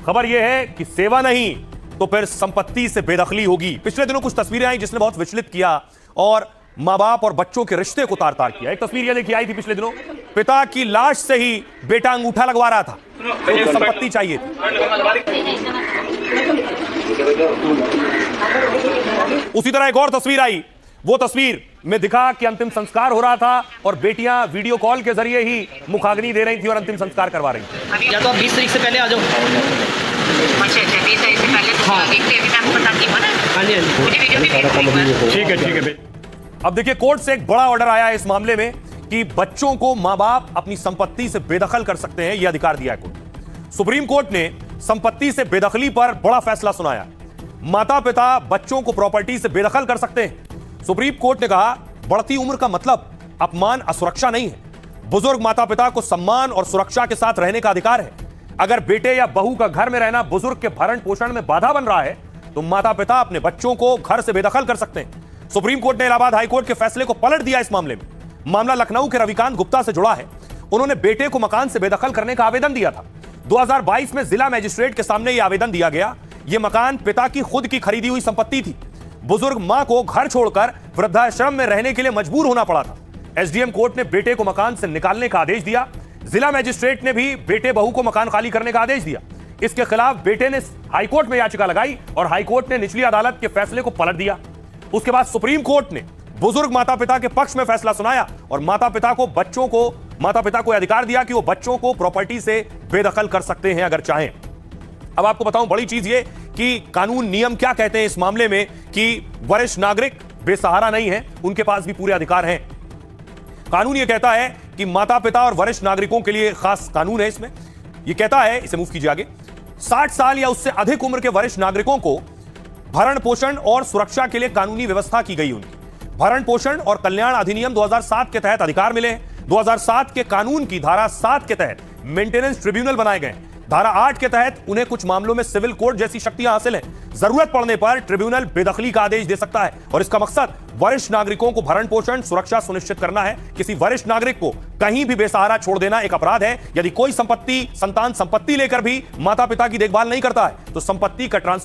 खबर यह है कि सेवा नहीं तो फिर संपत्ति से बेदखली होगी। पिछले दिनों कुछ तस्वीरें आई जिसने बहुत विचलित किया और मां बाप और बच्चों के रिश्ते को तार तार किया। एक तस्वीर यह देखी आई थी पिछले दिनों, पिता की लाश से ही बेटा अंगूठा लगवा रहा था, तो संपत्ति चाहिए थी। उसी तरह एक और तस्वीर आई, वो तस्वीर में दिखा कि अंतिम संस्कार हो रहा था और बेटियां वीडियो कॉल के जरिए ही मुखाग्नि दे रही थी और अंतिम संस्कार करवा रही थी। या तो आप 20 तारीख से पहले आ जाओ। अच्छा 20 तारीख से पहले तो हाँ। देखते हैं, अभी मैं आपको बताती हूँ ना। हाँ जी, मुझे वीडियो भी भेज ठीक है। अब देखिए, कोर्ट से एक बड़ा ऑर्डर आया है इस मामले में कि बच्चों को मां बाप अपनी संपत्ति से बेदखल कर सकते हैं, यह अधिकार दिया है कोर्ट। सुप्रीम कोर्ट ने संपत्ति से बेदखली पर बड़ा फैसला सुनाया। माता पिता बच्चों को प्रॉपर्टी से बेदखल कर सकते हैं। सुप्रीम कोर्ट ने कहा, बढ़ती उम्र का मतलब अपमान, असुरक्षा नहीं है। बुजुर्ग माता पिता को सम्मान और सुरक्षा के साथ रहने का अधिकार है। अगर बेटे या बहू का घर में रहना बुजुर्ग के भरण पोषण में बाधा बन रहा है तो माता पिता अपने बच्चों को घर से बेदखल कर सकते हैं। सुप्रीम कोर्ट ने इलाहाबाद हाईकोर्ट के फैसले को पलट दिया। इस मामले में मामला लखनऊ के रविकांत गुप्ता से जुड़ा है। उन्होंने बेटे को मकान से बेदखल करने का आवेदन दिया था। 2022 में जिला मजिस्ट्रेट के सामने यह आवेदन दिया गया। यह मकान पिता की खुद की खरीदी हुई संपत्ति थी। बुजुर्ग मां को घर छोड़कर वृद्धाश्रम में रहने के लिए मजबूर होना पड़ा था। एसडीएम कोर्ट ने बेटे को मकान से निकालने का आदेश दिया। जिला मजिस्ट्रेट ने भी बेटे बहू को मकान खाली करने का आदेश दिया। इसके खिलाफ बेटे ने हाईकोर्ट में याचिका लगाई और हाईकोर्ट ने निचली अदालत के फैसले को पलट दिया। उसके बाद सुप्रीम कोर्ट ने बुजुर्ग माता पिता के पक्ष में फैसला सुनाया और माता पिता को अधिकार दिया कि वो बच्चों को प्रॉपर्टी से बेदखल कर सकते हैं अगर चाहें। अब आपको बताऊं बड़ी चीज ये कि कानून नियम क्या कहते हैं इस मामले में कि वरिष्ठ नागरिक बेसहारा नहीं है, उनके पास भी पूरे अधिकार हैं। कानून ये कहता है कि माता पिता और वरिष्ठ नागरिकों के लिए खास कानून है। इसमें ये कहता है, इसे मूव कीजिए आगे, 60 साल या उससे अधिक उम्र के वरिष्ठ नागरिकों को भरण पोषण और सुरक्षा के लिए कानूनी व्यवस्था की गई। उनकी भरण पोषण और कल्याण अधिनियम 2007 के तहत अधिकार मिले हैं। 2007 के कानून की धारा 7 के तहत मेंटेनेंस ट्रिब्यूनल बनाए गए। धारा 8 के तहत उन्हें कुछ मामलों में सिविल कोर्ट जैसी शक्तियां हासिल हैं। जरूरत पड़ने पर ट्रिब्यूनल बेदखली का आदेश दे सकता है और इसका मकसद वरिष्ठ नागरिकों को भरण पोषण सुरक्षा सुनिश्चित करना है। किसी वरिष्ठ नागरिक को कहीं भी बेसहारा छोड़ देना एक अपराध है। यदि कोई संतान संपत्ति लेकर भी माता पिता की देखभाल नहीं करता है तो संपत्ति का ट्रांसफर